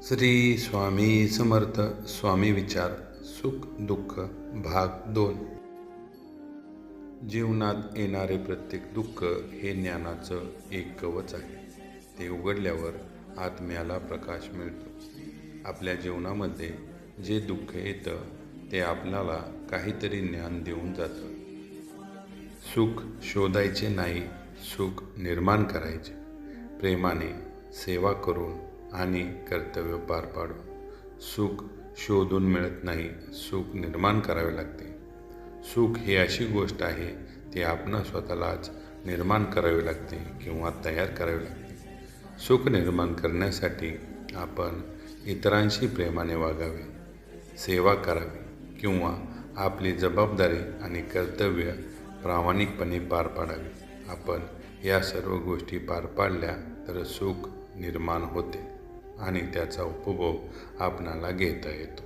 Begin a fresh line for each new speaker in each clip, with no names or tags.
श्री स्वामी समर्थ. स्वामी विचार. सुख दुःख भाग 2. जीवनात येणारे प्रत्येक दुःख हे ज्ञानाचं एक कवच आहे. ते उघडल्यावर आत्म्याला प्रकाश मिळतो. आपल्या जीवनामध्ये जे दुःख येतं ते आपल्याला काहीतरी ज्ञान देऊन जातं. सुख शोधायचे नाही, सुख निर्माण करायचे. प्रेमाने, सेवा करून आणि कर्तव्य पार पाडून. सुख शोधून मिळत नाही, सुख निर्माण करावे लागते. सुख ही अशी गोष्ट आहे ती आपण स्वतःलाच निर्माण करावी लागते किंवा तयार करावी लागते. सुख निर्माण करण्यासाठी आपण इतरांशी प्रेमाने वागावे, सेवा करावी किंवा आपली जबाबदारी आणि कर्तव्य प्रामाणिकपणे पार पाडावी. आपण या सर्व गोष्टी पार पाडल्या तर सुख निर्माण होते आणि त्याचा उपभोग आपणाला घेता येतो.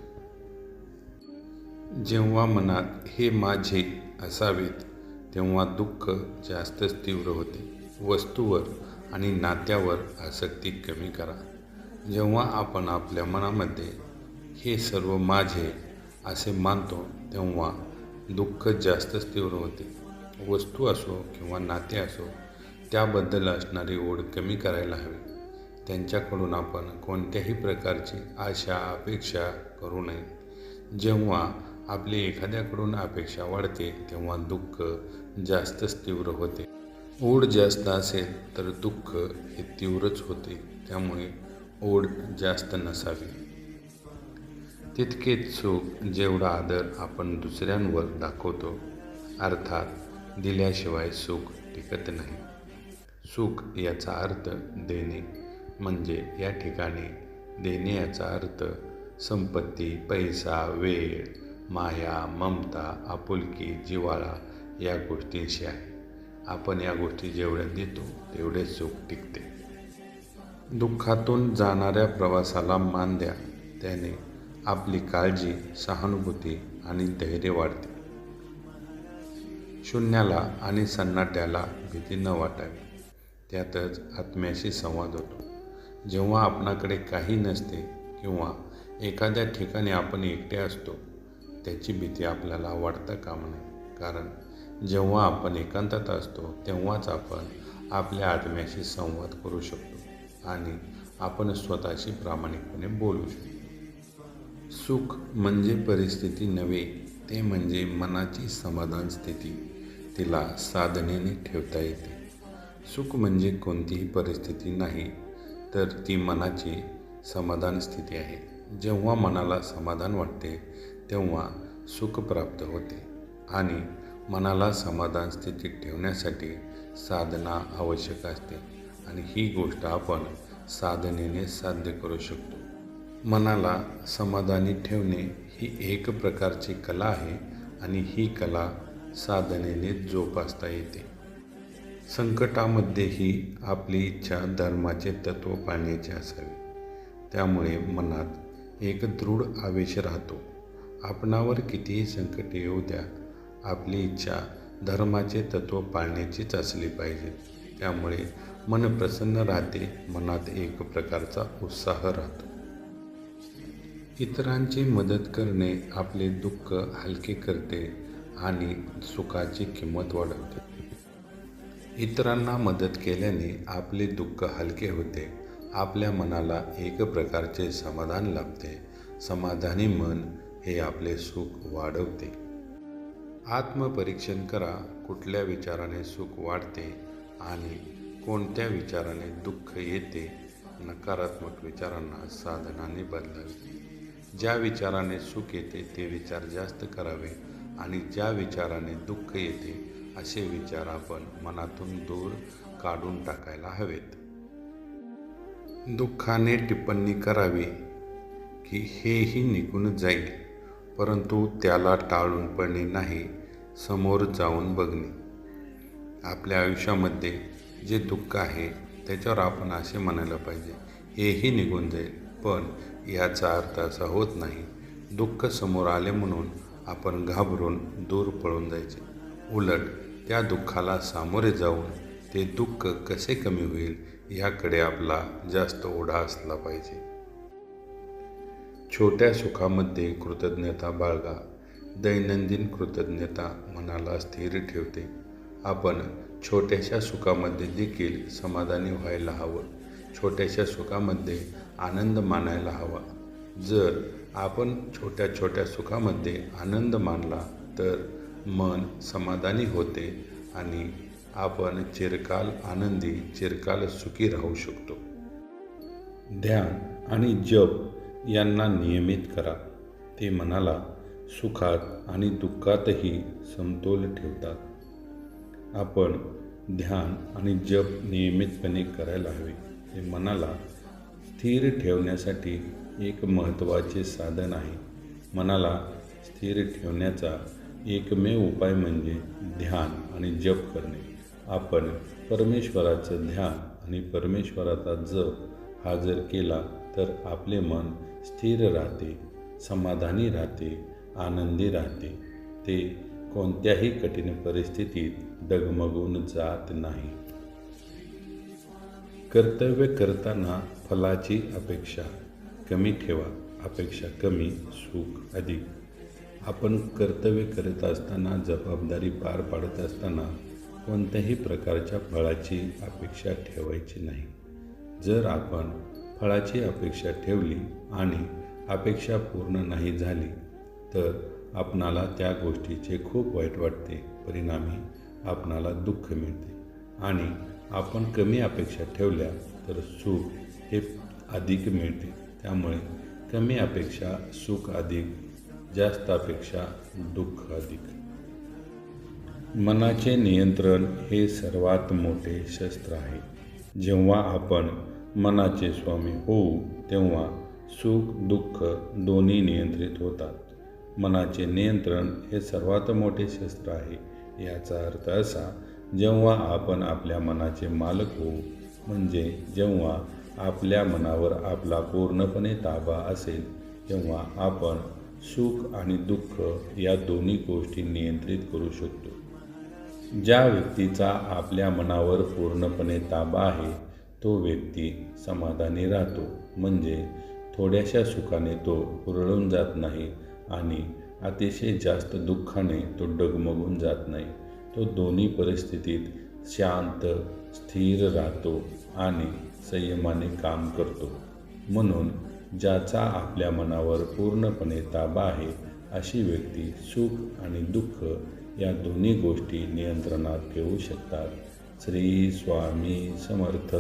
जेव्हा मनात हे माझे असावेत तेव्हा दुःख जास्तच तीव्र होते. वस्तूवर आणि नात्यावर आसक्ती कमी करा. जेव्हा आपण आपल्या मनामध्ये हे सर्व माझे असे मानतो तेव्हा दुःख जास्तच तीव्र होते. वस्तू असो किंवा नाते असो, त्याबद्दल असणारी ओढ कमी करायला हवी. त्यांच्याकडून आपण कोणत्याही प्रकारची आशा अपेक्षा करू नये. जेव्हा आपली एखाद्याकडून अपेक्षा वाढते तेव्हा दुःख जास्तच तीव्र होते. ओढ जास्त असेल तर दुःख हे तीव्रच होते. त्यामुळे ओढ जास्त नसावी. तितकेच सुख जेवढा आदर आपण दुसऱ्यांवर दाखवतो. अर्थात दिल्याशिवाय सुख टिकत नाही. सुख याचा अर्थ देणे, म्हणजे या ठिकाणी देणे याचा अर्थ संपत्ती, पैसा, वेळ, माया, ममता, आपुलकी, जिव्हाळा या गोष्टींशी आहे. आपण या गोष्टी जेवढ्या देतो तेवढे सुख टिकते. दुःखातून जाणाऱ्या प्रवासाला मान द्या. त्याने आपली काळजी, सहानुभूती आणि धैर्य वाढते. शून्याला आणि सन्नाट्याला भीती न वाटावी. त्यातच आत्म्याशी संवाद होतो. जेव्हा आपणाकडे काही नसते किंवा एखाद्या ठिकाणी आपण एकटे असतो त्याची भीती आपल्याला वाटता कामा नये. कारण जेव्हा आपण एकांतात असतो तेव्हाच आपण आपल्या आत्म्याशी संवाद करू शकतो आणि आपण स्वतःशी प्रामाणिकपणे बोलू शकतो. सुख म्हणजे परिस्थिती नव्हे, ते म्हणजे मनाची समाधान स्थिती. तिला साधनेने ठेवता येते. सुख म्हणजे कोणतीही परिस्थिती नाही, तर ती मनाची समाधान स्थिती आहे. जेव्हा मनाला समाधान वाटते तेव्हा सुख प्राप्त होते आणि मनाला समाधान स्थितीत ठेवण्यासाठी साधना आवश्यक असते आणि ही गोष्ट आपण साधनेने साध्य करू शकतो. मनाला समाधानी ठेवणे ही एक प्रकारची कला आहे आणि ही कला साधनेने जोपासता येते. संकटामध्येही आपली इच्छा धर्माचे तत्त्व पाळण्याची असावी. त्यामुळे मनात एक दृढ आवेश राहतो. आपणावर कितीही संकट येऊ द्या, आपली इच्छा धर्माचे तत्त्व पाळण्याचीच असली पाहिजे. त्यामुळे मन प्रसन्न राहते, मनात एक प्रकारचा उत्साह राहतो. इतरांची मदत करणे आपले दुःख हलके करते आणि सुखाची किंमत वाढवते. इतरांना मदत केल्याने आपले दुःख हलके होते. आपल्या मनाला एक प्रकारचे समाधान लाभते. समाधानी मन हे आपले सुख वाढवते. आत्मपरीक्षण करा. कुठल्या विचाराने सुख वाढते आणि कोणत्या विचाराने दुःख येते. नकारात्मक विचारांना साधनाने बदलावे. ज्या विचाराने सुख येते ते विचार जास्त करावे आणि ज्या विचाराने दुःख येते असे विचार आपण मनातून दूर काढून टाकायला हवेत. दुःखाने टिप्पणी करावी की हेही निघून जाईल, परंतु त्याला टाळून पडणे नाही, समोर जाऊन बघणे. आपल्या आयुष्यामध्ये जे दुःख आहे त्याच्यावर आपण असे म्हणायला पाहिजे, हेही निघून जाईल. पण याचा अर्थ असा होत नाही दुःख समोर आले म्हणून आपण घाबरून दूर पळून जायचे. उलट त्या दुःखाला सामोरे जाऊन ते दुःख कसे कमी होईल याकडे आपला जास्त ओढा असला पाहिजे. छोट्या सुखामध्ये कृतज्ञता बाळगा. दैनंदिन कृतज्ञता मनाला स्थिर ठेवते. आपण छोट्याशा सुखामध्ये देखील समाधानी व्हायला हवं. छोट्याशा सुखामध्ये आनंद मानायला हवा. जर आपण छोट्या छोट्या सुखामध्ये आनंद मानला तर मन समाधानी होते आणि आपण चिरकाल आनंदी, चिरकाल सुखी राहू शकतो. ध्यान आणि जप यांना नियमित करा. ते मनाला सुखात आणि दुःखातही समतोल ठेवतात. आपण ध्यान आणि जप नियमितपणे करायला हवे. हे मनाला स्थिर ठेवण्यासाठी एक महत्त्वाचे साधन आहे. मनाला स्थिर ठेवण्याचा एकमेव उपाय म्हणजे ध्यान आणि जप करणे. आपण परमेश्वराचं ध्यान आणि परमेश्वराचा जप हा जर केला तर आपले मन स्थिर राहते, समाधानी राहते, आनंदी राहते. ते कोणत्याही कठीण परिस्थितीत डगमगून जात नाही. कर्तव्य करताना फलाची अपेक्षा कमी ठेवा. अपेक्षा कमी, सुख अधिक. आपण कर्तव्य करत असताना, जबाबदारी पार पाडत असताना कोणत्याही प्रकारच्या फळाची अपेक्षा ठेवायची नाही. जर आपण फळाची अपेक्षा ठेवली आणि अपेक्षा पूर्ण नाही झाली तर आपणाला त्या गोष्टीचे खूप वाईट वाटते. परिणामी आपणाला दुःख मिळते. आणि आपण कमी अपेक्षा ठेवल्या तर सुख हे अधिक मिळते. त्यामुळे कमी अपेक्षा सुख अधिक, जास्त अपेक्षा दुःख अधिक. मनाचे नियंत्रण हे सर्वात मोठे शस्त्र आहे. जेव्हा आपण मनाचे स्वामी होऊ तेव्हा सुख दुःख दोन्ही नियंत्रित होतात. मनाचे नियंत्रण हे सर्वात मोठे शस्त्र आहे. याचा अर्थ असा, जेव्हा आपण आपल्या मनाचे मालक होऊ, म्हणजे जेव्हा आपल्या मनावर आपला पूर्णपणे ताबा असेल, तेव्हा आपण सुख आणि दुःख या दोन्ही गोष्टी नियंत्रित करू शकतो. ज्या व्यक्तीचा आपल्या मनावर पूर्णपणे ताबा आहे तो व्यक्ती समाधानी राहतो. म्हणजे थोड्याशा सुखाने तो हुरळून जात नाही आणि अतिशय जास्त दुःखाने तो डगमगून जात नाही. तो दोन्ही परिस्थितीत शांत, स्थिर राहतो आणि संयमाने काम करतो. म्हणून ज्याचा आपल्या मनावर पूर्णपणे ताबा आहे अशी व्यक्ती सुख आणि दुःख या दोन्ही गोष्टी नियंत्रणात ठेवू शकतात. श्री स्वामी समर्थ.